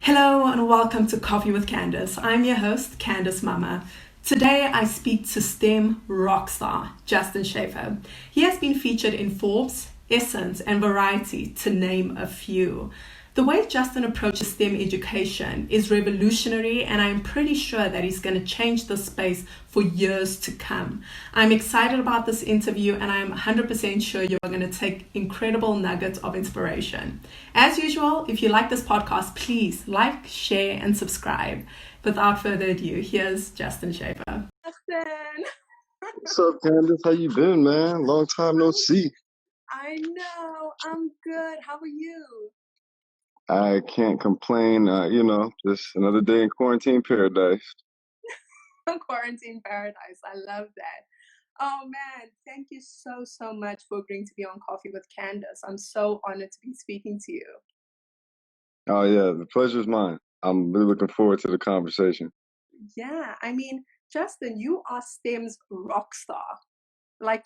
Hello and welcome to Coffee with Candice. I'm your host, Candice Mama. Today I speak to STEM rockstar Justin Shaifer. He has been featured in Forbes, Essence, and Variety, to name a few. The way Justin approaches STEM education is revolutionary, and I'm pretty sure that he's going to change the space for years to come. I'm excited about this interview, and I'm 100% sure you're going to take incredible nuggets of inspiration. As usual, if you like this podcast, please like, share, and subscribe. Without further ado, here's Justin Shaifer. Justin. What's up, Candice? How you been, man? Long time no see. I know. I'm good. How are you? I can't complain. Just another day in quarantine paradise. Quarantine paradise. I love that. Oh man, thank you so much for agreeing to be on Coffee with Candice. I'm so honored to be speaking to you. Oh yeah, the pleasure's mine. I'm really looking forward to the conversation. Yeah, Justin, you are STEM's rock star. Like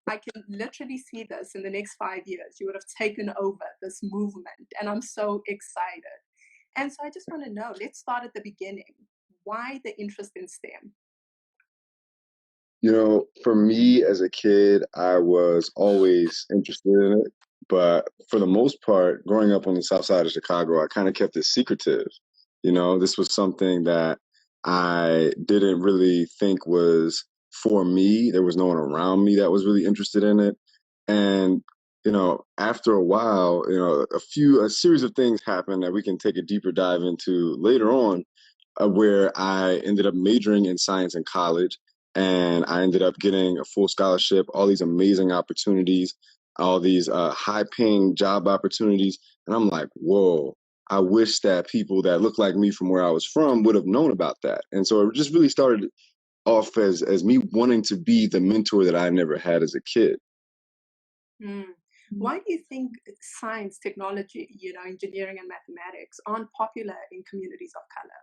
I can literally see this in the next 5 years. You would have taken over this movement, and I'm so excited. And so I just want to know, let's start at the beginning. Why the interest in STEM? For me as a kid, I was always interested in it. But for the most part, growing up on the south side of Chicago, I kind of kept it secretive. This was something that I didn't really think was for me. There was no one around me that was really interested in it. And, after a while, a series of things happened that we can take a deeper dive into later on, where I ended up majoring in science in college, and I ended up getting a full scholarship, all these amazing opportunities, all these high-paying job opportunities. And I'm like, whoa, I wish that people that look like me from where I was from would have known about that. And so it just really started off as me wanting to be the mentor that I never had as a kid. Why do you think science, technology, engineering and mathematics aren't popular in communities of color?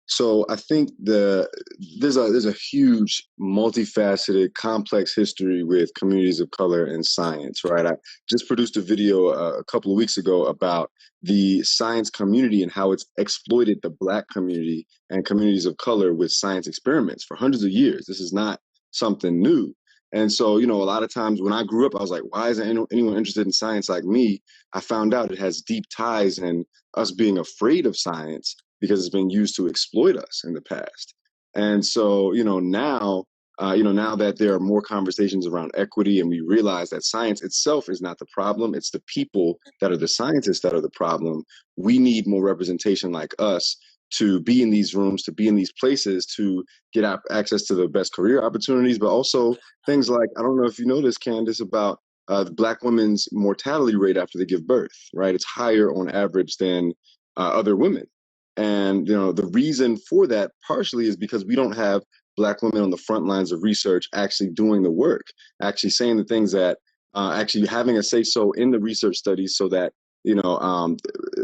So I think there's a huge, multifaceted, complex history with communities of color and science, right? I just produced a video a couple of weeks ago about the science community and how it's exploited the Black community and communities of color with science experiments for hundreds of years. This is not something new. And so, a lot of times when I grew up, I was like, why isn't anyone interested in science like me? I found out it has deep ties in us being afraid of science because it's been used to exploit us in the past. And so, now that there are more conversations around equity and we realize that science itself is not the problem, it's the people that are the scientists that are the problem, we need more representation like us to be in these rooms, to be in these places, to get access to the best career opportunities, but also things like, I don't know if you know this, Candice, about the Black women's mortality rate after they give birth, right? It's higher on average than other women. And, the reason for that partially is because we don't have Black women on the front lines of research actually doing the work, actually saying the things that actually having a say so in the research studies so that,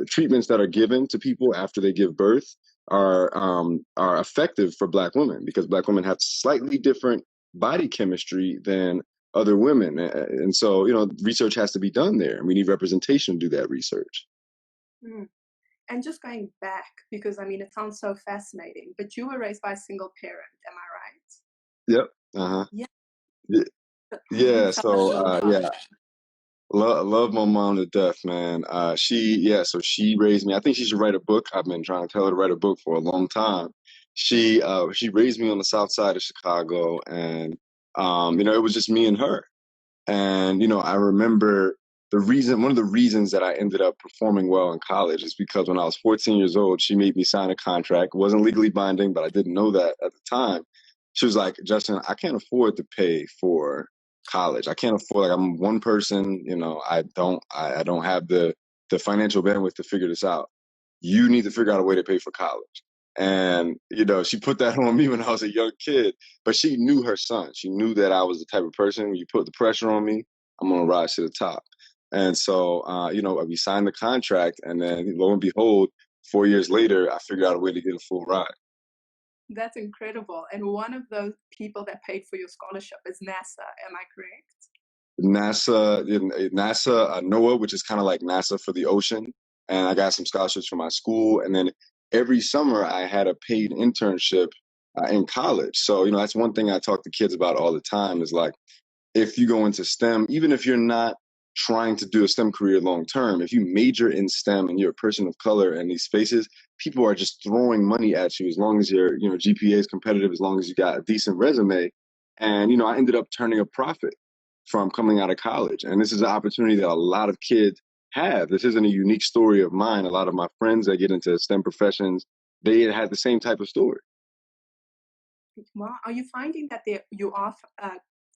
treatments that are given to people after they give birth are effective for Black women, because Black women have slightly different body chemistry than other women. And so, research has to be done there, and we need representation to do that research. And just going back, because it sounds so fascinating, but you were raised by a single parent, am I right? Yep. Uh-huh. Yeah. Yeah. Tell us a little about Yeah. that. Love my mom to death, man. So she raised me. I think she should write a book. I've been trying to tell her to write a book for a long time. She raised me on the south side of Chicago, and it was just me and her. And I remember one of the reasons that I ended up performing well in college is because when I was 14 years old, she made me sign a contract. It wasn't legally binding, but I didn't know that at the time. She was like, Justin, I can't afford to pay for college. I can't afford, like, I'm one person, I don't have the financial bandwidth to figure this out. You need to figure out a way to pay for college. And, she put that on me when I was a young kid, but she knew her son. She knew that I was the type of person, when you put the pressure on me, I'm going to rise to the top. And so, we signed the contract, and then lo and behold, 4 years later, I figured out a way to get a full ride. That's incredible. And one of those people that paid for your scholarship is NASA. Am I correct? NASA, NOAA, which is kind of like NASA for the ocean. and I got some scholarships from my school. And then every summer I had a paid internship in college. So, that's one thing I talk to kids about all the time is like, if you go into STEM, even if you're not trying to do a STEM career long term, if you major in STEM and you're a person of color in these spaces, people are just throwing money at you as long as your GPA is competitive, as long as you got a decent resume. And I ended up turning a profit from coming out of college. And this is an opportunity that a lot of kids have. This isn't a unique story of mine. A lot of my friends that get into STEM professions, they had the same type of story. Well, are you finding that you are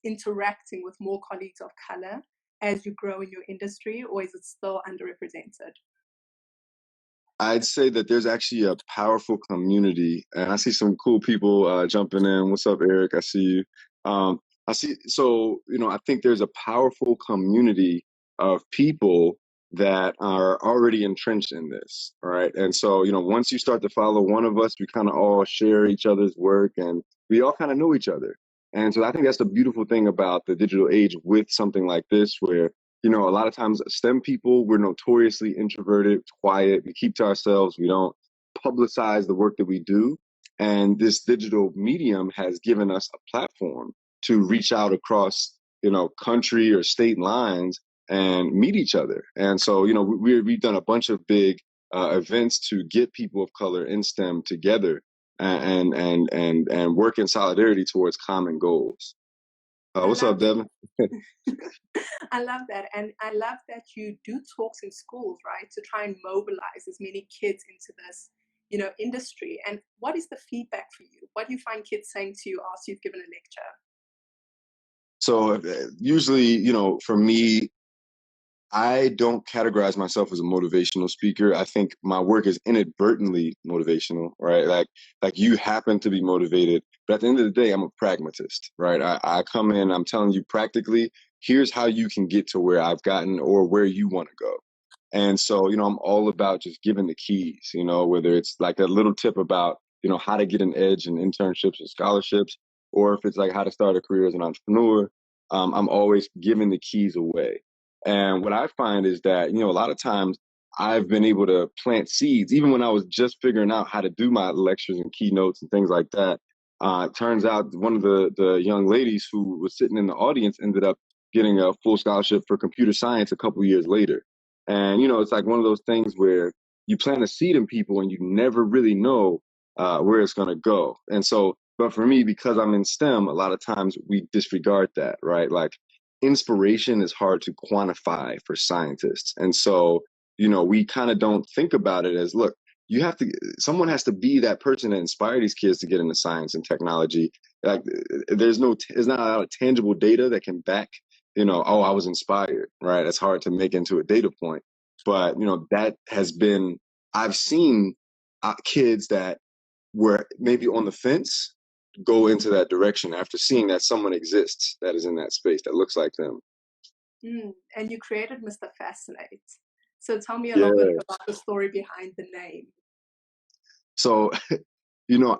interacting with more colleagues of color as you grow in your industry, or is it still underrepresented? I'd say that there's actually a powerful community, and I see some cool people jumping in. What's up, Eric? I see you. I see. So, I think there's a powerful community of people that are already entrenched in this. All right. And so, once you start to follow one of us, we kind of all share each other's work and we all kind of know each other. And so I think that's the beautiful thing about the digital age with something like this, where a lot of times STEM people, we're notoriously introverted, quiet. We keep to ourselves. We don't publicize the work that we do. And this digital medium has given us a platform to reach out across, country or state lines and meet each other. And so, we've done a bunch of big events to get people of color in STEM together and work in solidarity towards common goals. What's up, Devin? I love that. And I love that you do talks in schools, right, to try and mobilize as many kids into this, industry. And what is the feedback for you? What do you find kids saying to you after you've given a lecture? So usually, for me, I don't categorize myself as a motivational speaker. I think my work is inadvertently motivational, right? Like you happen to be motivated, but at the end of the day, I'm a pragmatist, right? I come in, I'm telling you practically, here's how you can get to where I've gotten or where you want to go. And so, I'm all about just giving the keys, whether it's like a little tip about, how to get an edge in internships and scholarships, or if it's like how to start a career as an entrepreneur. I'm always giving the keys away. And what I find is that, a lot of times I've been able to plant seeds, even when I was just figuring out how to do my lectures and keynotes and things like that. It turns out one of the young ladies who was sitting in the audience ended up getting a full scholarship for computer science a couple years later. And, it's like one of those things where you plant a seed in people and you never really know where it's going to go. And so, but for me, because I'm in STEM, a lot of times we disregard that, right? Like, inspiration is hard to quantify for scientists. And so, we kind of don't think about it as, look, someone has to be that person that inspire these kids to get into science and technology. Like there's not a lot of tangible data that can back, oh, I was inspired, right? That's hard to make into a data point. But, that has been, I've seen kids that were maybe on the fence go into that direction after seeing that someone exists that is in that space that looks like them. And you created Mr. Fascinate. So tell me a little bit about the story behind the name. So,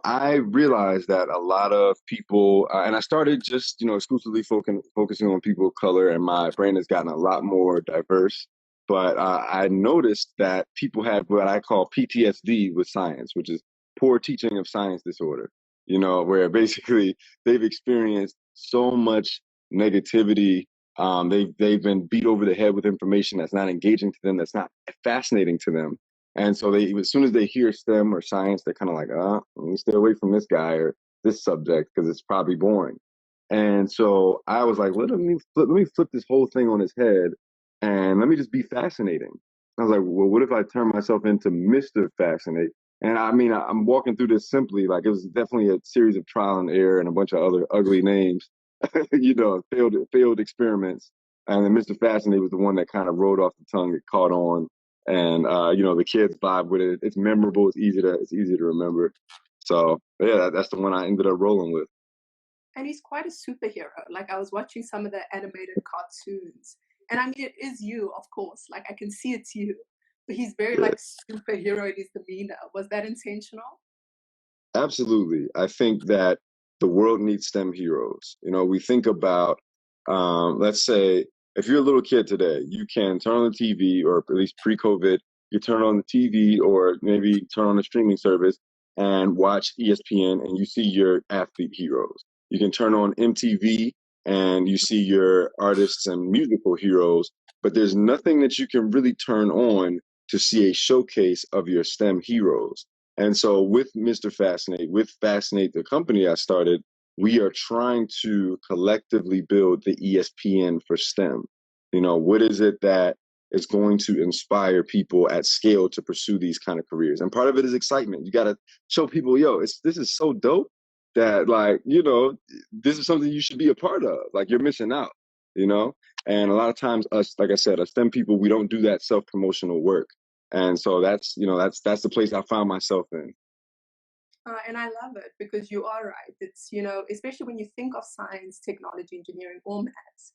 I realized that a lot of people, and I started just, exclusively focusing on people of color, and my brain has gotten a lot more diverse. But I noticed that people have what I call PTSD with science, which is poor teaching of science disorder, where basically they've experienced so much negativity. They've been beat over the head with information that's not engaging to them, that's not fascinating to them. And so as soon as they hear STEM or science, they're kind of like, let me stay away from this guy or this subject because it's probably boring. And so I was like, let me flip this whole thing on its head and let me just be fascinating. I was like, well, what if I turn myself into Mr. Fascinate? And I mean, I'm walking through this simply, like it was definitely a series of trial and error and a bunch of other ugly names, failed experiments. And then Mr. Fascinate was the one that kind of rolled off the tongue, it caught on. And the kids vibe with it. It's memorable. It's easy to remember. So yeah, that's the one I ended up rolling with. And he's quite a superhero. Like I was watching some of the animated cartoons, and I mean, it is you, of course. Like I can see it's you, but he's very like superhero in his demeanor. Was that intentional? Absolutely. I think that the world needs STEM heroes. We think about, let's say, if you're a little kid today, you can turn on the TV, or at least pre-COVID, You turn on the TV or maybe turn on a streaming service and watch ESPN and you see your athlete heroes. You can turn on MTV and you see your artists and musical heroes, but there's nothing that you can really turn on to see a showcase of your STEM heroes. And so with Mr. Fascinate, with Fascinate, the company I started, we are trying to collectively build the ESPN for STEM. You know, what is it that is going to inspire people at scale to pursue these kind of careers? And part of it is excitement. You got to show people, yo, this is so dope that, like, you know, this is something you should be a part of. Like, you're missing out, you know? And a lot of times us, like I said, us STEM people, we don't do that self-promotional work. And so that's, you know, that's the place I found myself in. And I love it because you are right. It's, you know, especially when you think of science, technology, engineering, or maths,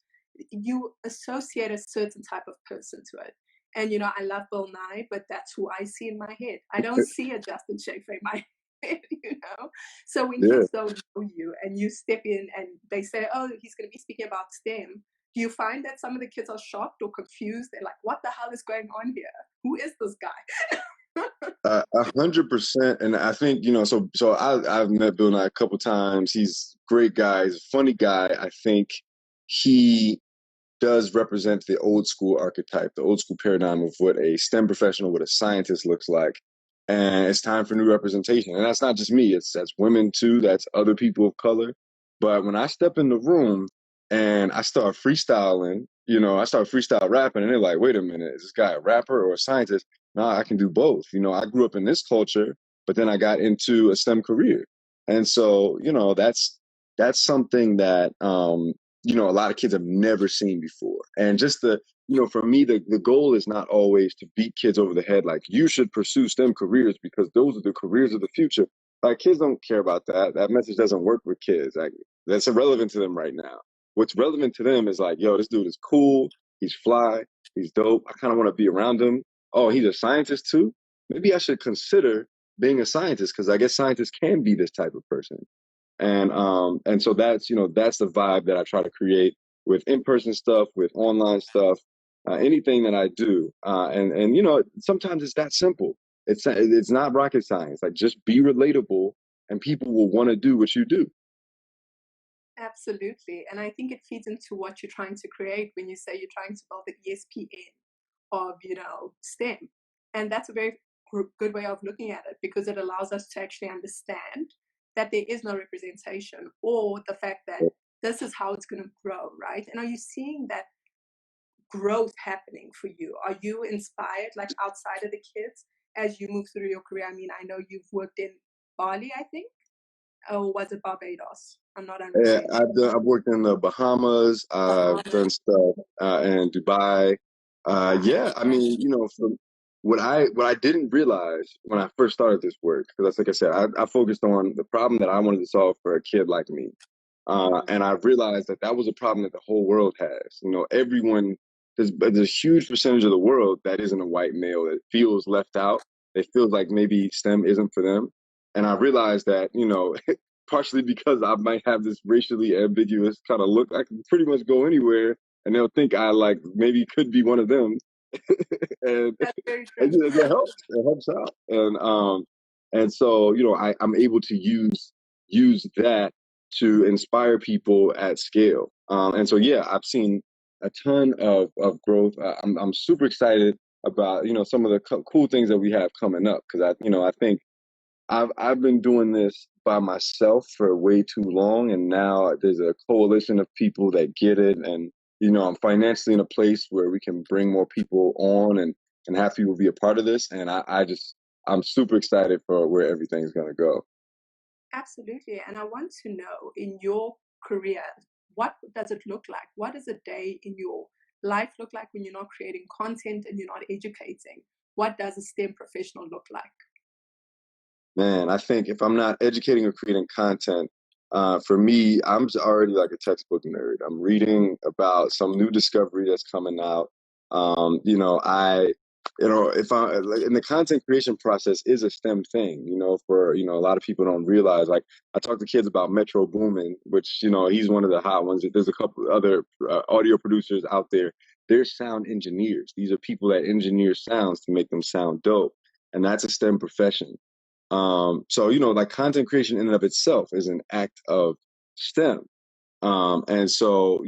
you associate a certain type of person to it. And, you know, I love Bill Nye, but that's who I see in my head. I don't see a Justin Shaifer in my head, you know? So when Yeah. kids don't know you and you step in and they say, oh, he's going to be speaking about STEM, do you find that some of the kids are shocked or confused? They're like, what the hell is going on here? Who is this guy? 100%. And I think, you know, so I've met Bill Nye a couple times. He's a great guy. He's a funny guy. I think he does represent the old school archetype, the old school paradigm of what a STEM professional, what a scientist looks like. And it's time for new representation. And that's not just me. That's women too. That's other people of color. But when I step in the room and I start freestyling, you know, I start freestyle rapping and they're like, wait a minute, is this guy a rapper or a scientist? No, I can do both. You know, I grew up in this culture, but then I got into a STEM career. And so, you know, that's something that, you know, a lot of kids have never seen before. And just you know, for me, the goal is not always to beat kids over the head. Like, you should pursue STEM careers because those are the careers of the future. Like, kids don't care about that. That message doesn't work with kids. Like, that's irrelevant to them right now. What's relevant to them is like, yo, this dude is cool. He's fly. He's dope. I kind of want to be around him. Oh, he's a scientist too? Maybe I should consider being a scientist because I guess scientists can be this type of person. And so that's, you know, that's the vibe that I try to create with in-person stuff, with online stuff, anything that I do. And you know, sometimes it's that simple. It's not rocket science. Like, just be relatable and people will want to do what you do. Absolutely. And I think it feeds into what you're trying to create when you say you're trying to build the ESPN of, you know, STEM. And that's a very good way of looking at it because it allows us to actually understand that there is no representation or the fact that this is how it's going to grow, right? And are you seeing that growth happening for you? Are you inspired, like, outside of the kids as you move through your career? I mean, I know you've worked in Bali, I think, or was it Barbados? I'm not 100% Yeah, sure. I've worked in the Bahamas. I've done stuff in Dubai. Yeah, I mean, you know, from what I didn't realize when I first started this work, because like I said, I focused on the problem that I wanted to solve for a kid like me, and I realized that that was a problem that the whole world has. You know, everyone there's a huge percentage of the world that isn't a white male that feels left out. They feel like maybe STEM isn't for them, and I realized that, you know. Partially because I might have this racially ambiguous kind of look. I can pretty much go anywhere and they'll think I, like, maybe could be one of them. and That's very and true. it helps. It helps out. And so, you know, I'm able to use that to inspire people at scale. And so, yeah, I've seen a ton of growth. I'm super excited about, you know, some of the cool things that we have coming up because I think I've been doing this by myself for way too long, and now there's a coalition of people that get it, and, you know, I'm financially in a place where we can bring more people on and have people be a part of this, and I'm super excited for where everything's gonna go. Absolutely. And I want to know, in your career, what does it look like? What does a day in your life look like when you're not creating content and you're not educating? What does a STEM professional look like? Man, I think if I'm not educating or creating content, for me, I'm already like a textbook nerd. I'm reading about some new discovery that's coming out. You know, if I like, in the content creation process is a STEM thing. You know, for, you know, a lot of people don't realize. Like, I talk to kids about Metro Boomin, which, you know, he's one of the hot ones. There's a couple other audio producers out there they're sound engineers. These are people that engineer sounds to make them sound dope. And that's a STEM profession. So, like content creation in and of itself is an act of STEM. And so,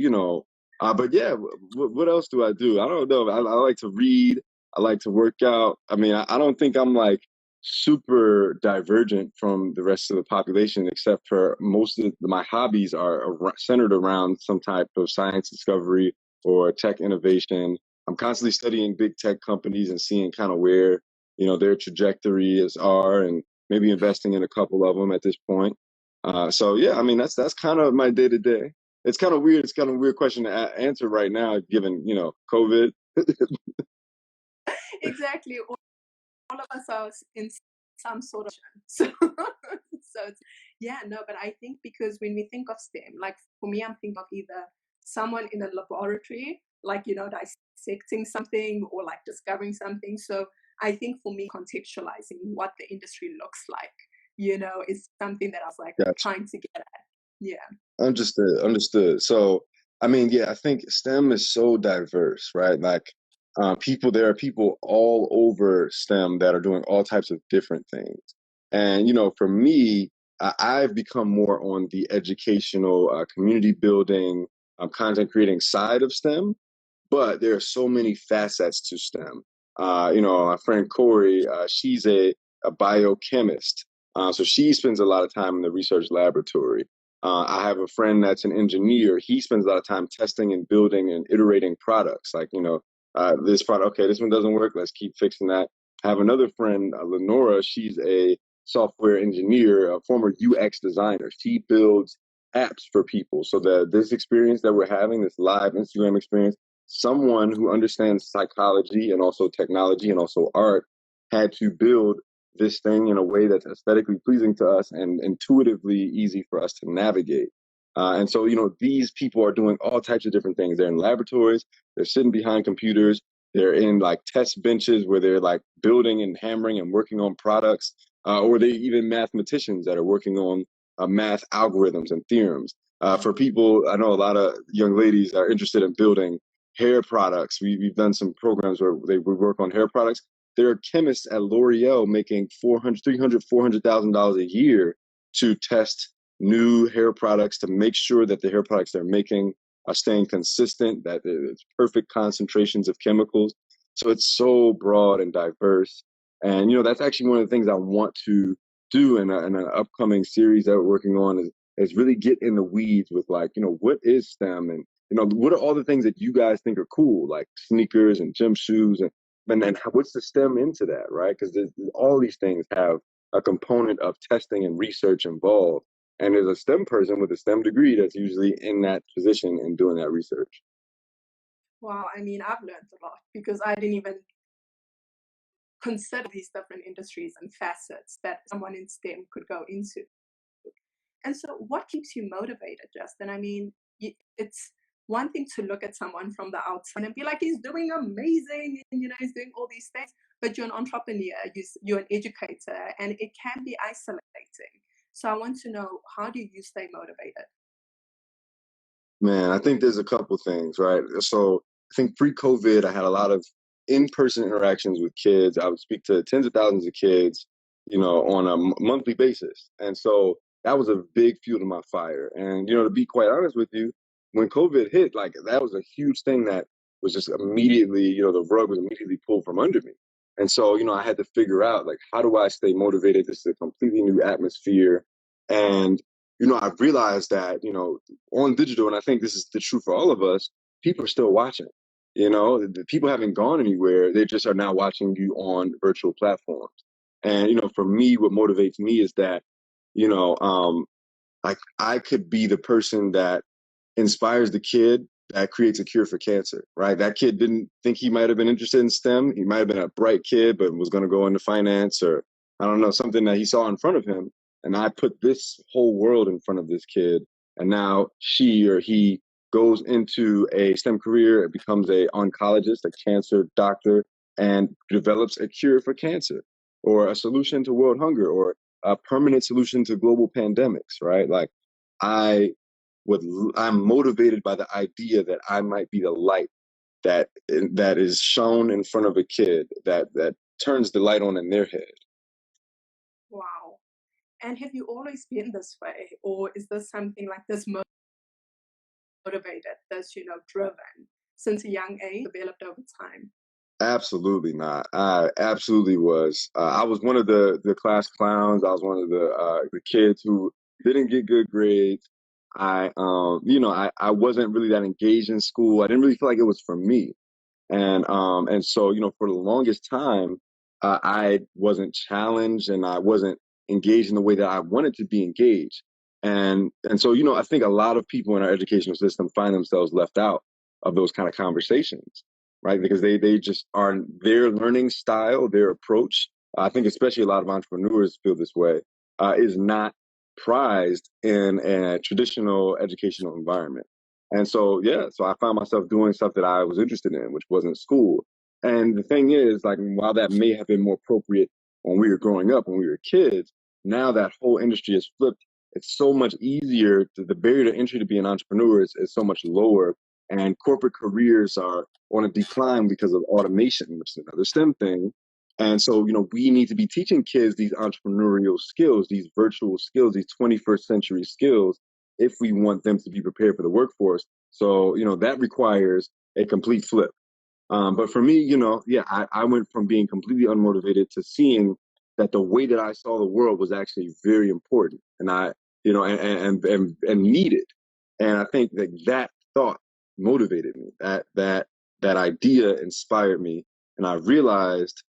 but yeah, what else do I do? I don't know. I like to read. I like to work out. I mean, I don't think I'm like super divergent from the rest of the population, except for most of my hobbies are centered around some type of science discovery or tech innovation. I'm constantly studying big tech companies and seeing kind of where, their trajectories are, and maybe investing in a couple of them at this point. So yeah, I mean, that's kind of my day to day. It's kind of weird. It's kind of a weird question to answer right now, given, COVID. Exactly. All of us are in some sort of so it's, yeah, no, but I think because when we think of STEM, like for me, I'm thinking of either someone in a laboratory, like dissecting something or like discovering something. So I think for me, contextualizing what the industry looks like, is something that I was like Gotcha. trying to get at. Yeah. Understood. So, I mean, yeah, I think STEM is so diverse, right? Like, there are people all over STEM that are doing all types of different things. And, for me, I've become more on the educational, community building, content creating side of STEM, but there are so many facets to STEM. My friend Corey, she's a biochemist. So she spends a lot of time in the research laboratory. I have a friend that's an engineer. He spends a lot of time testing and building and iterating products. Like, this product, okay, this one doesn't work. Let's keep fixing that. I have another friend, Lenora. She's a software engineer, a former UX designer. She builds apps for people. So this experience that we're having, this live Instagram experience, someone who understands psychology and also technology and also art had to build this thing in a way that's aesthetically pleasing to us and intuitively easy for us to navigate. And so, these people are doing all types of different things. They're in laboratories, they're sitting behind computers, they're in like test benches where they're like building and hammering and working on products, or they even mathematicians that are working on math algorithms and theorems. For people, I know a lot of young ladies are interested in building hair products. We've done some programs where we work on hair products. There are chemists at L'Oreal making $400,000 a year to test new hair products to make sure that the hair products they're making are staying consistent, that it's perfect concentrations of chemicals. So it's so broad and diverse. And, that's actually one of the things I want to do in an upcoming series that we're working on is really get in the weeds with like, what is STEM, and, what are all the things that you guys think are cool, like sneakers and gym shoes, and then what's the STEM into that, right? Because all these things have a component of testing and research involved. And there's a STEM person with a STEM degree that's usually in that position and doing that research. Wow, I mean, I've learned a lot because I didn't even consider these different industries and facets that someone in STEM could go into. And so, what keeps you motivated, Justin? I mean, it's one thing to look at someone from the outside and be like, he's doing amazing, and he's doing all these things. But you're an entrepreneur, you're an educator, and it can be isolating. So, I want to know, how do you stay motivated? Man, I think there's a couple things, right? So I think pre-COVID, I had a lot of in-person interactions with kids. I would speak to tens of thousands of kids, on a monthly basis. And so that was a big fuel to my fire. And, to be quite honest with you, when COVID hit, like that was a huge thing that was just immediately, the rug was immediately pulled from under me. And so, I had to figure out like, how do I stay motivated? This is a completely new atmosphere. And I've realized that, on digital, and I think this is the truth for all of us, people are still watching. The people haven't gone anywhere. They just are now watching you on virtual platforms. And, for me, what motivates me is that, like I could be the person that inspires the kid that creates a cure for cancer, right? That kid didn't think he might have been interested in STEM. He might have been a bright kid, but was going to go into finance or I don't know, something that he saw in front of him. And I put this whole world in front of this kid. And now she or he goes into a STEM career and becomes a oncologist, a cancer doctor, and develops a cure for cancer or a solution to world hunger or a permanent solution to global pandemics, right? Like I I'm motivated by the idea that I might be the light that is shown in front of a kid that turns the light on in their head. Wow. And have you always been this way, or is this something like this motivated, this, driven since a young age, developed over time? Absolutely not. I absolutely was. I was one of the class clowns. I was one of the kids who didn't get good grades. I wasn't really that engaged in school. I didn't really feel like it was for me. And so, for the longest time, I wasn't challenged and I wasn't engaged in the way that I wanted to be engaged. And so, I think a lot of people in our educational system find themselves left out of those kind of conversations, right? Because they just are, their learning style, their approach, I think especially a lot of entrepreneurs feel this way, is not prized in a traditional educational environment. And so, so I found myself doing stuff that I was interested in, which wasn't school. And the thing is, like, while that may have been more appropriate when we were growing up, when we were kids, now that whole industry has flipped. It's so much easier. The barrier to entry to be an entrepreneur is so much lower. And corporate careers are on a decline because of automation, which is another STEM thing. And so, we need to be teaching kids these entrepreneurial skills, these virtual skills, these 21st century skills, if we want them to be prepared for the workforce. So, that requires a complete flip. But for me, I went from being completely unmotivated to seeing that the way that I saw the world was actually very important, and and needed. And I think that thought motivated me. That idea inspired me, and I realized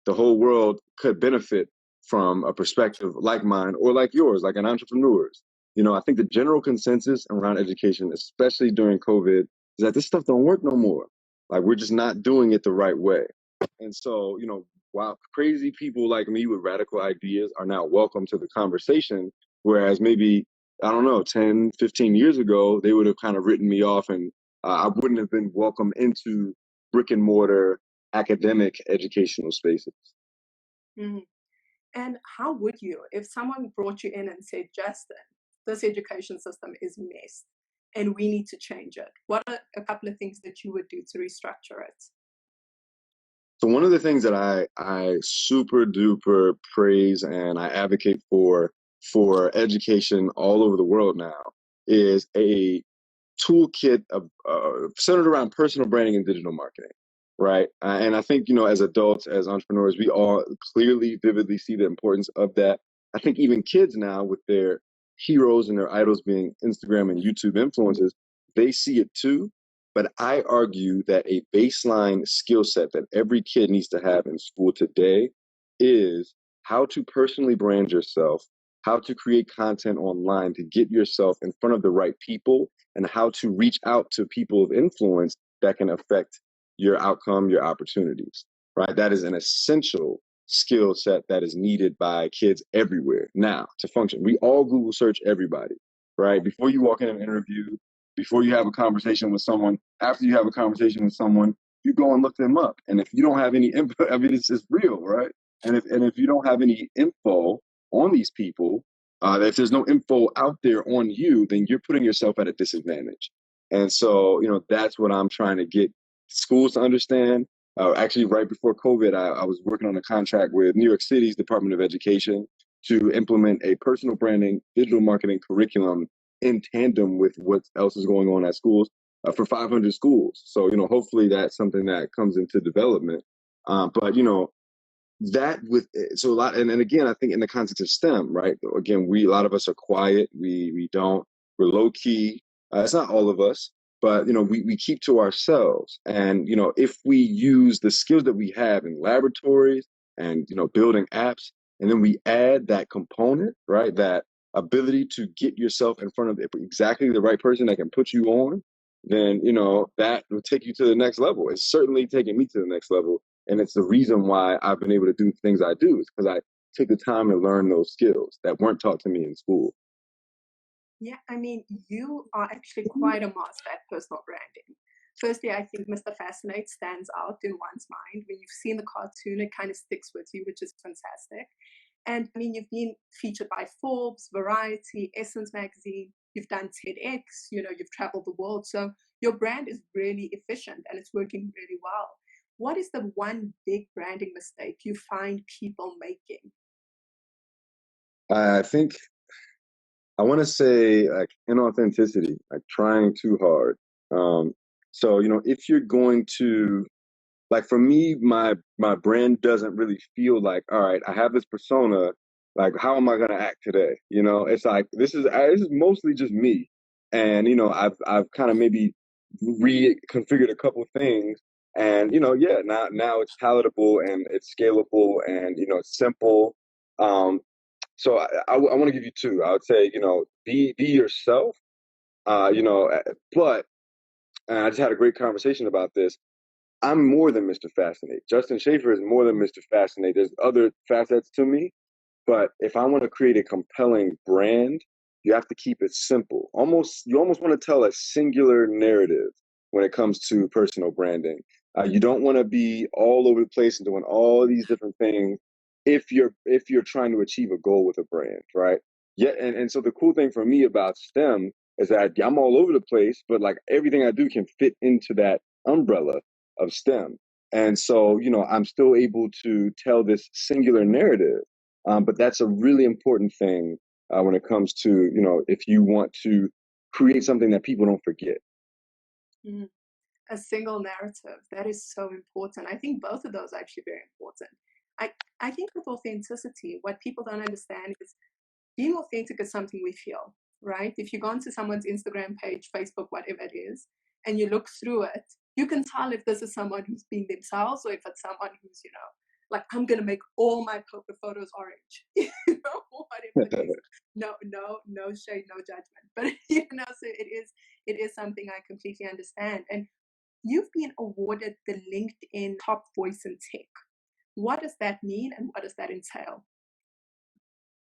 the whole world could benefit from a perspective like mine or like yours, like an entrepreneur's. I think the general consensus around education, especially during COVID, is that this stuff don't work no more. Like, we're just not doing it the right way. And so, while crazy people like me with radical ideas are now welcome to the conversation, whereas maybe, I don't know, 10, 15 years ago, they would have kind of written me off and I wouldn't have been welcome into brick and mortar academic educational spaces. Mm. And how would you, if someone brought you in and said, Justin, this education system is messed and we need to change it? What are a couple of things that you would do to restructure it? So one of the things that I super duper praise and I advocate for education all over the world now is a toolkit centered around personal branding and digital marketing, right? And I think, as adults, as entrepreneurs, we all clearly, vividly see the importance of that. I think even kids now, with their heroes and their idols being Instagram and YouTube influencers, they see it too. But I argue that a baseline skill set that every kid needs to have in school today is how to personally brand yourself, how to create content online to get yourself in front of the right people, and how to reach out to people of influence that can affect your outcome, your opportunities, right? That is an essential skill set that is needed by kids everywhere now to function. We all Google search everybody, right? Before you walk in an interview, before you have a conversation with someone, after you have a conversation with someone, you go and look them up. And if you don't have any info, I mean, it's just real, right? And if you don't have any info on these people, if there's no info out there on you, then you're putting yourself at a disadvantage. And so, that's what I'm trying to get schools to understand. Actually, right before COVID, I was working on a contract with New York City's Department of Education to implement a personal branding, digital marketing curriculum in tandem with what else is going on at schools for 500 schools. So, hopefully that's something that comes into development. But that with so a lot and again, I think in the context of STEM, right? Again, a lot of us are quiet. We're low key. It's not all of us, but we keep to ourselves. And if we use the skills that we have in laboratories and building apps, and then we add that component, right? That ability to get yourself in front of exactly the right person that can put you on, then that will take you to the next level. It's certainly taking me to the next level. And it's the reason why I've been able to do things I do, is because I took the time to learn those skills that weren't taught to me in school. Yeah, I mean, you are actually quite a master at personal branding. Firstly, I think Mr. Fascinate stands out in one's mind. When you've seen the cartoon, it kind of sticks with you, which is fantastic. And I mean, you've been featured by Forbes, Variety, Essence magazine. you've done TEDx, you've traveled the world. So your brand is really efficient and it's working really well. What is the one big branding mistake you find people making? I think I want to say like inauthenticity, like trying too hard. So, if you're going to, like, for me, my brand doesn't really feel like, all right, I have this persona, like how am I going to act today? It's like this is mostly just me, and I've kind of maybe reconfigured a couple things, and yeah, now it's palatable and it's scalable and it's simple. Um, so I want to give you two. I would say, be yourself. But and I just had a great conversation about this. I'm more than Mr. Fascinate. Justin Shaifer is more than Mr. Fascinate. There's other facets to me, but if I want to create a compelling brand, you have to keep it simple. You almost want to tell a singular narrative when it comes to personal branding. You don't want to be all over the place and doing all these different things if you're trying to achieve a goal with a brand, right? Yeah, and so the cool thing for me about STEM is that I'm all over the place, but like everything I do can fit into that umbrella of STEM. And so, I'm still able to tell this singular narrative. But that's a really important thing when it comes to, if you want to create something that people don't forget. Mm. A single narrative, that is so important. I think both of those are actually very important. I think with authenticity, what people don't understand is being authentic is something we feel, right? If you go onto someone's Instagram page, Facebook, whatever it is, and you look through it, you can tell if this is someone who's being themselves or if it's someone who's, like, I'm going to make all my poker photos orange, whatever it is. No shade, no judgment. But, so it is something I completely understand. And you've been awarded the LinkedIn Top Voice in Tech. What does that mean and what does that entail?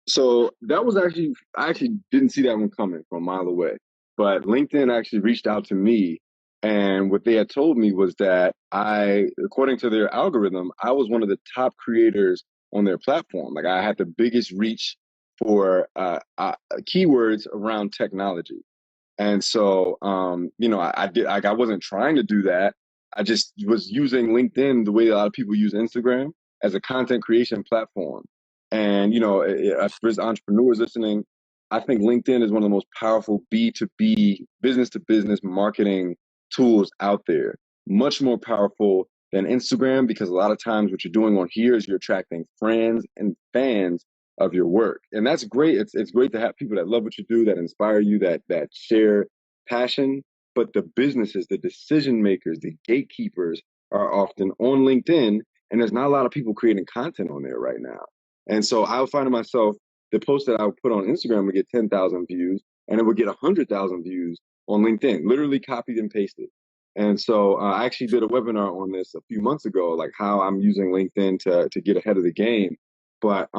So that was I actually didn't see that one coming from a mile away. But LinkedIn actually reached out to me. And what they had told me was that according to their algorithm, I was one of the top creators on their platform. Like I had the biggest reach for keywords around technology. And so, I did, like, I wasn't trying to do that. I just was using LinkedIn the way a lot of people use Instagram as a content creation platform. And, if there's entrepreneurs listening, I think LinkedIn is one of the most powerful B2B, business to business marketing tools out there. Much more powerful than Instagram, because a lot of times what you're doing on here is you're attracting friends and fans of your work. And that's great. It's great to have people that love what you do, that inspire you, that share passion. But the businesses, the decision makers, the gatekeepers are often on LinkedIn, and there's not a lot of people creating content on there right now. And so I was finding myself, the post that I would put on Instagram would get 10,000 views, and it would get 100,000 views on LinkedIn, literally copied and pasted. And so I actually did a webinar on this a few months ago, like how I'm using LinkedIn to get ahead of the game. But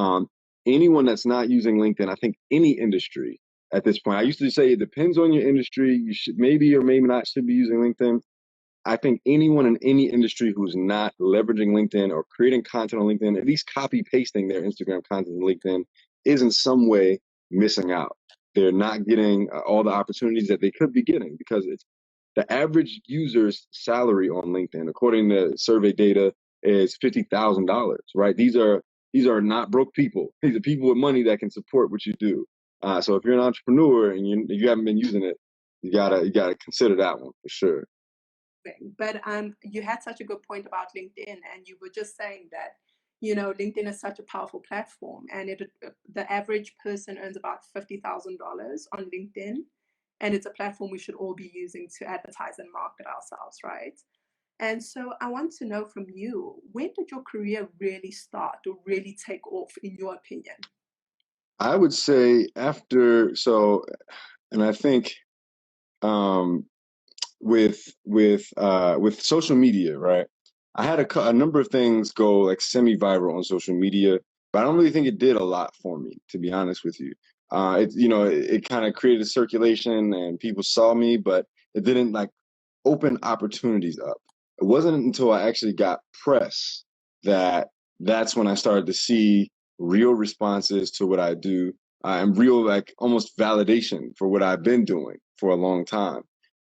anyone that's not using LinkedIn, I think any industry at this point, I used to say it depends on your industry. You should maybe or maybe not should be using LinkedIn. I think anyone in any industry who's not leveraging LinkedIn or creating content on LinkedIn, at least copy pasting their Instagram content on LinkedIn, is in some way missing out. They're not getting all the opportunities that they could be getting, because it's the average user's salary on LinkedIn, according to survey data, is $50,000. Right? These are not broke people. These are people with money that can support what you do. So if you're an entrepreneur and you haven't been using it, you gotta consider that one for sure. But you had such a good point about LinkedIn, and you were just saying that LinkedIn is such a powerful platform, and the average person earns about $50,000 on LinkedIn, and it's a platform we should all be using to advertise and market ourselves, right? And so I want to know from you, when did your career really start or really take off, in your opinion? I would say and I think um, with social media, right? I had a number of things go like semi-viral on social media, but I don't really think it did a lot for me, to be honest with you. It kind of created a circulation and people saw me, but it didn't like open opportunities up. It wasn't until I actually got press that's when I started to see real responses to what I do. and real, like almost validation for what I've been doing for a long time.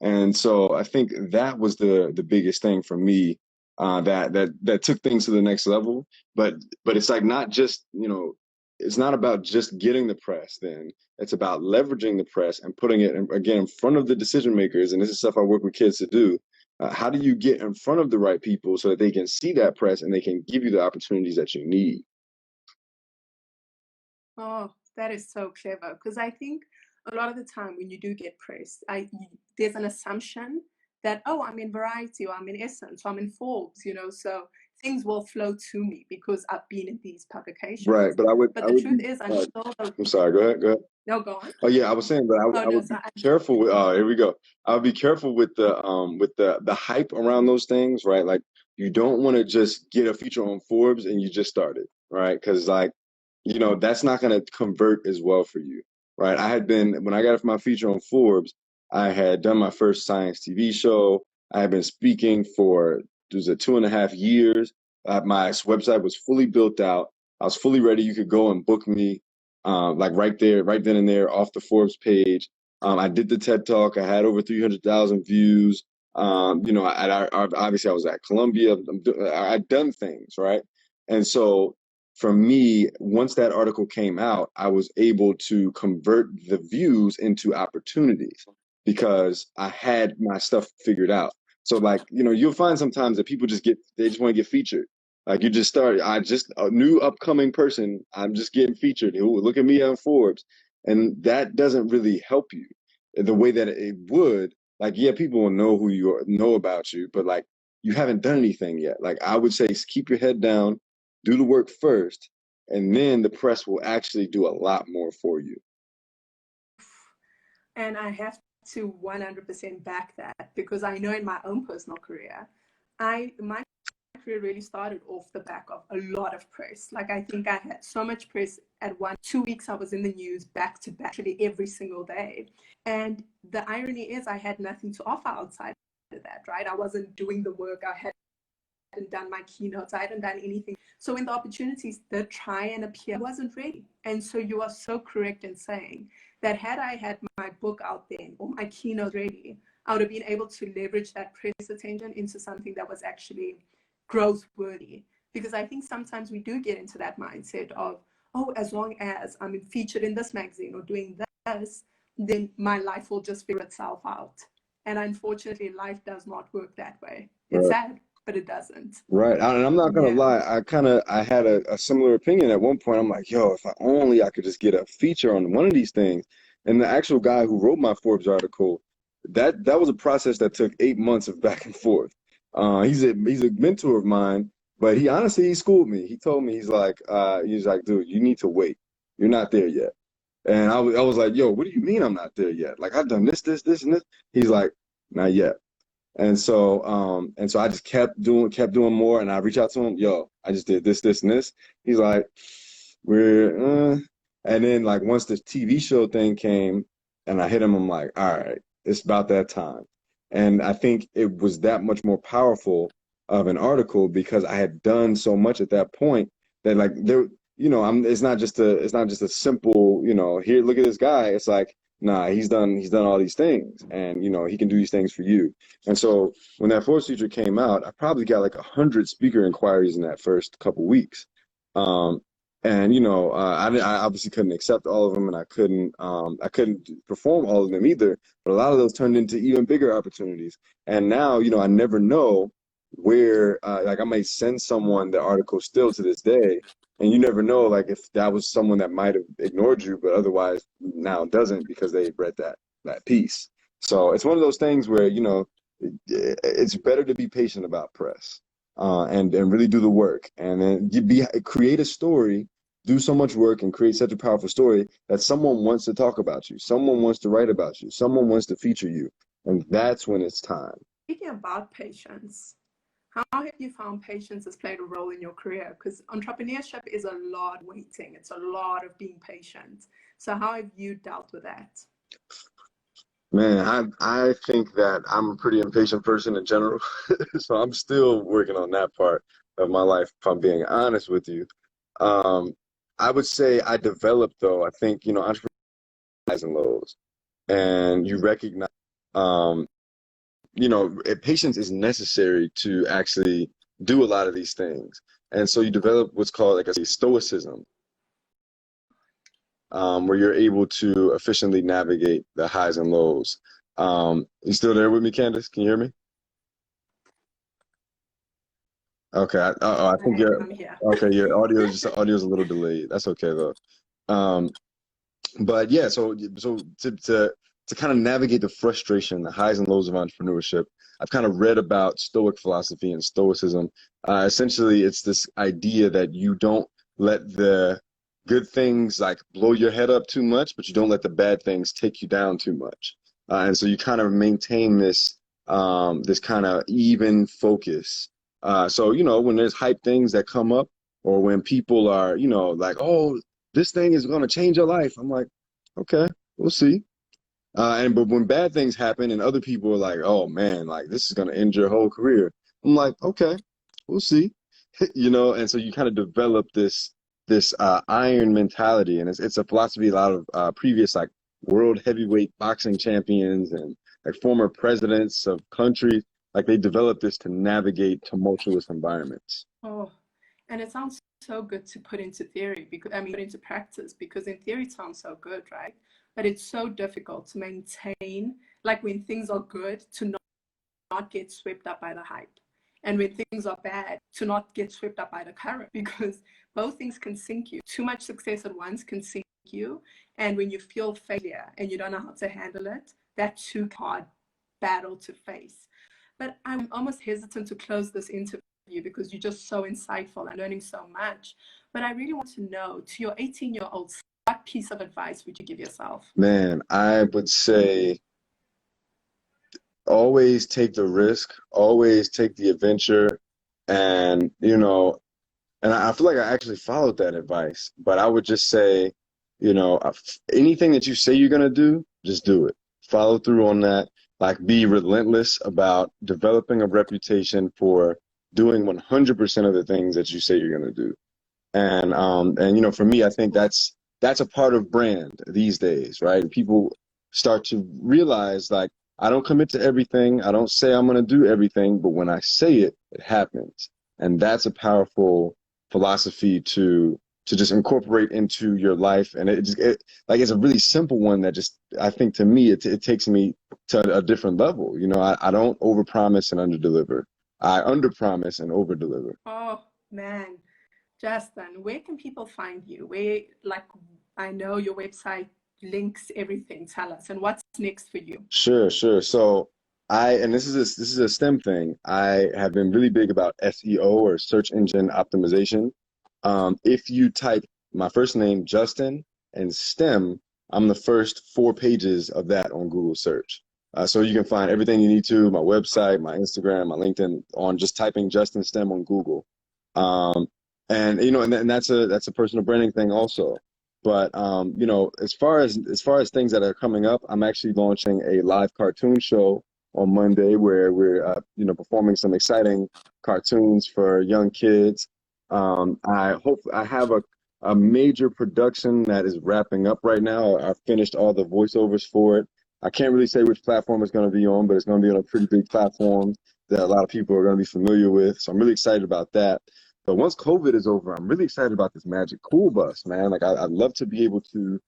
And so I think that was the biggest thing for me, that took things to the next level. But it's like not just, it's not about just getting the press. Then it's about leveraging the press and putting it again in front of the decision makers. And this is stuff I work with kids to do. How do you get in front of the right people so that they can see that press and they can give you the opportunities that you need? Oh, that is so clever. Because I think a lot of the time when you do get praised, there's an assumption that, oh, I'm in Variety, or I'm in Essence, or I'm in Forbes, so things will flow to me because I've been in these publications. Right, but the truth is, I'm sorry. Go ahead. No, go on. Oh yeah, I was saying, but I Oh, would be careful with. Oh, here we go. I would be careful with the hype around those things, right? Like you don't want to just get a feature on Forbes and you just started, right? Because like, that's not going to convert as well for you, right? When I got my feature on Forbes, I had done my first science TV show. I had been speaking for 2.5 years. My website was fully built out. I was fully ready. You could go and book me, like right there, right then and there, off the Forbes page. I did the TED Talk. I had over 300,000 views. Obviously I was at Columbia. I'd done things, right? And so for me, once that article came out, I was able to convert the views into opportunities because I had my stuff figured out. So like, you'll find sometimes that people they just want to get featured. Like a new upcoming person, I'm just getting featured. Ooh, look at me on Forbes. And that doesn't really help you the way that it would. Like, yeah, people will know who you are, know about you, but like you haven't done anything yet. Like I would say, keep your head down, do the work first, and then the press will actually do a lot more for you. And I have to 100% back that, because I know in my own personal career, my career really started off the back of a lot of press. Like I think I had so much press at 2 weeks. I was in the news back to back, actually every single day. And the irony is I had nothing to offer outside of that, right? I wasn't doing the work. I hadn't done my keynotes. I hadn't done anything. So when the opportunities did try and appear, I wasn't ready. And so you are so correct in saying that had I had my book out there or my keynote ready, I would have been able to leverage that press attention into something that was actually growth worthy. Because I think sometimes we do get into that mindset of, oh, as long as I'm featured in this magazine or doing this, then my life will just figure itself out. And unfortunately, life does not work that way. It's sad, but it doesn't. Right. And I'm not going to lie. I had a similar opinion at one point. I'm like, yo, if I could just get a feature on one of these things. And the actual guy who wrote my Forbes article, that was a process that took 8 months of back and forth. He's a mentor of mine, but he schooled me. He told me, he's like, dude, you need to wait. You're not there yet. And I was like, yo, what do you mean I'm not there yet? Like I've done this, and this. He's like, not yet. And so I just kept doing more, and I reach out to him, yo, I just did this, and this. He's like, and then like once the TV show thing came and I hit him, I'm like, all right, it's about that time. And I think it was that much more powerful of an article because I had done so much at that point that like there, it's not just a simple, here, look at this guy. It's like, nah, he's done all these things, and he can do these things for you. And so when that Forbes feature came out, I probably got like 100 speaker inquiries in that first couple weeks. And I obviously couldn't accept all of them, and I couldn't perform all of them either. But a lot of those turned into even bigger opportunities. And now, I never know where, like I might send someone the article still to this day, and you never know, like if that was someone that might have ignored you, but otherwise now doesn't because they read that piece. So it's one of those things where it's better to be patient about press, and really do the work, and then create a story, do so much work, and create such a powerful story that someone wants to talk about you, someone wants to write about you, someone wants to feature you, and that's when it's time. Speaking about patience, how have you found patience has played a role in your career? Because entrepreneurship is a lot of waiting. It's a lot of being patient. So how have you dealt with that? Man, I think that I'm a pretty impatient person in general, so I'm still working on that part of my life, if I'm being honest with you. Um, I would say I developed though. I think, you know, entrepreneurs highs and lows, and you recognize, um, you know, patience is necessary to actually do a lot of these things. And so you develop what's called, like I say, stoicism, where you're able to efficiently navigate the highs and lows. You still there with me, Candice? Can you hear me? Okay. I think I'm here. your audio's a little delayed. That's okay though. Um, but yeah, so to kind of navigate the frustration, the highs and lows of entrepreneurship, I've kind of read about Stoic philosophy and Stoicism. Essentially, it's this idea that you don't let the good things like blow your head up too much, but you don't let the bad things take you down too much. And so you kind of maintain this kind of even focus. So you know, when there's hype things that come up, or when people are, you know, like, oh, this thing is going to change your life. I'm like, okay, we'll see. But when bad things happen and other people are like, oh man, like this is going to end your whole career. I'm like, okay, we'll see. You know, and so you kind of develop this iron mentality, and it's a philosophy a lot of previous like world heavyweight boxing champions and like former presidents of countries, like they developed this to navigate tumultuous environments. Oh, and it sounds so good to put into theory because I mean, put into practice because in theory it sounds so good, right? But it's so difficult to maintain, like when things are good, to not get swept up by the hype. And when things are bad, to not get swept up by the current because both things can sink you. Too much success at once can sink you. And when you feel failure and you don't know how to handle it, that's too hard battle to face. But I'm almost hesitant to close this interview because you're just so insightful and learning so much. But I really want to know, to your 18-year-old, what piece of advice would you give yourself? Man, I would say always take the risk, always take the adventure, and you know, and I feel like I actually followed that advice. But I would just say, you know, anything that you say you're gonna do, just do it. Follow through on that. Like, be relentless about developing a reputation for doing 100% of the things that you say you're gonna do. And you know, for me, I think that's a part of brand these days, right? People start to realize like I don't commit to everything. I don't say I'm going to do everything, but when I say it, it happens. And that's a powerful philosophy to just incorporate into your life. And like it's a really simple one that just I think to me it takes me to a different level. You know, I don't overpromise and underdeliver. I underpromise and overdeliver. Oh, man. Justin, where can people find you? Where, like, I know your website links everything. Tell us, and what's next for you? Sure. So and this is a STEM thing. I have been really big about SEO or search engine optimization. If you type my first name, Justin, and STEM, I'm the first 4 pages of that on Google search. So you can find everything you need to, my website, my Instagram, my LinkedIn, on just typing Justin STEM on Google. Um, and you know, and that's a personal branding thing also. But you know, as far as things that are coming up, I'm actually launching a live cartoon show on Monday where we're you know, performing some exciting cartoons for young kids. I have a major production that is wrapping up right now. I've finished all the voiceovers for it. I can't really say which platform it's going to be on, but it's going to be on a pretty big platform that a lot of people are going to be familiar with. So I'm really excited about that. But once COVID is over, I'm really excited about this Magic Cool Bus, man. Like I'd love to be able to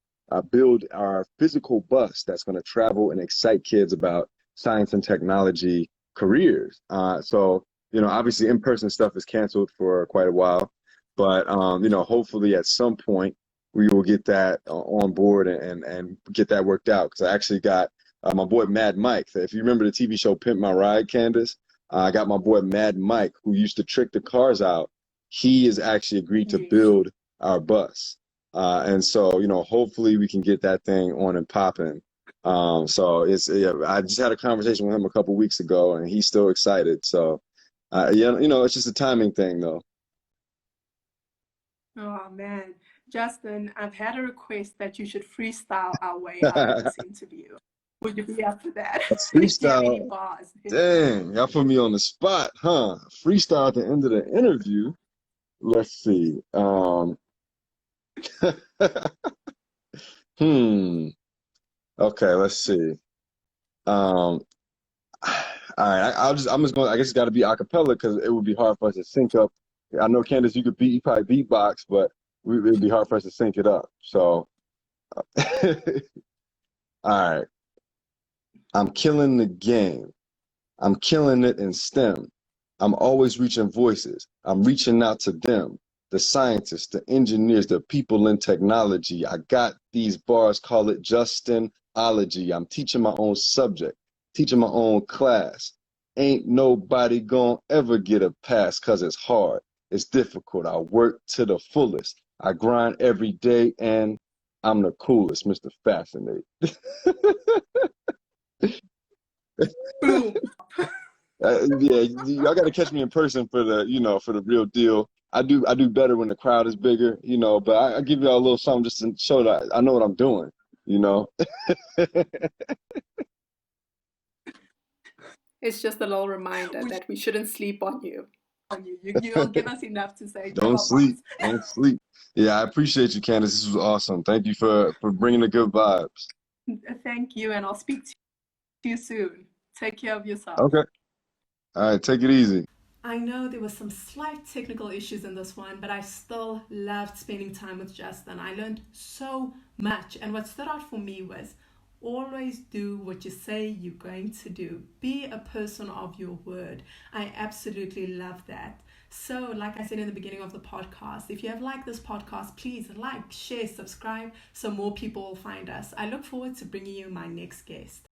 build our physical bus that's going to travel and excite kids about science and technology careers. So you know, obviously in-person stuff is canceled for quite a while, but you know, hopefully at some point we will get that on board and get that worked out. Because I actually got my boy Mad Mike. If you remember the TV show Pimp My Ride, Candice, I got my boy Mad Mike who used to trick the cars out. He has actually agreed to Yes. build our bus, and so you know, hopefully we can get that thing on and popping. So yeah, I just had a conversation with him a couple weeks ago, and he's still excited. So. Yeah, you know, it's just a timing thing, though. Oh, man. Justin, I've had a request that you should freestyle our way out of this interview. Would you be up for that? Do you have any Freestyle, bars? dang, y'all put me on the spot, huh? Freestyle at the end of the interview. Let's see. Hmm. Okay, let's see. Um, all right, I'm just going. I guess it's got to be a cappella because it would be hard for us to sync up. I know Candice, you probably beatbox, but it would be hard for us to sync it up. So, all right, I'm killing the game. I'm killing it in STEM. I'm always reaching voices. I'm reaching out to them, the scientists, the engineers, the people in technology. I got these bars, call it Justinology. I'm teaching my own subject, teaching my own class. Ain't nobody gonna ever get a pass because it's hard. It's difficult. I work to the fullest. I grind every day and I'm the coolest, Mr. Fascinate. Boom. Yeah, y'all got to catch me in person for for the real deal. I do better when the crowd is bigger, but I give y'all a little something just to show that I know what I'm doing, you know. It's just a little reminder We that we shouldn't sleep on you. on you. You'll give us enough to say Don't never sleep, once. don't sleep. Yeah, I appreciate you, Candace. This was awesome. Thank you for bringing the good vibes. Thank you, and I'll speak to you soon. Take care of yourself. Okay, all right, take it easy. I know there was some slight technical issues in this one, but I still loved spending time with Justin. I learned so much, and what stood out for me was always do what you say you're going to do. Be a person of your word. I absolutely love that. So, like I said in the beginning of the podcast, if you have liked this podcast, please like, share, subscribe so more people will find us. I look forward to bringing you my next guest.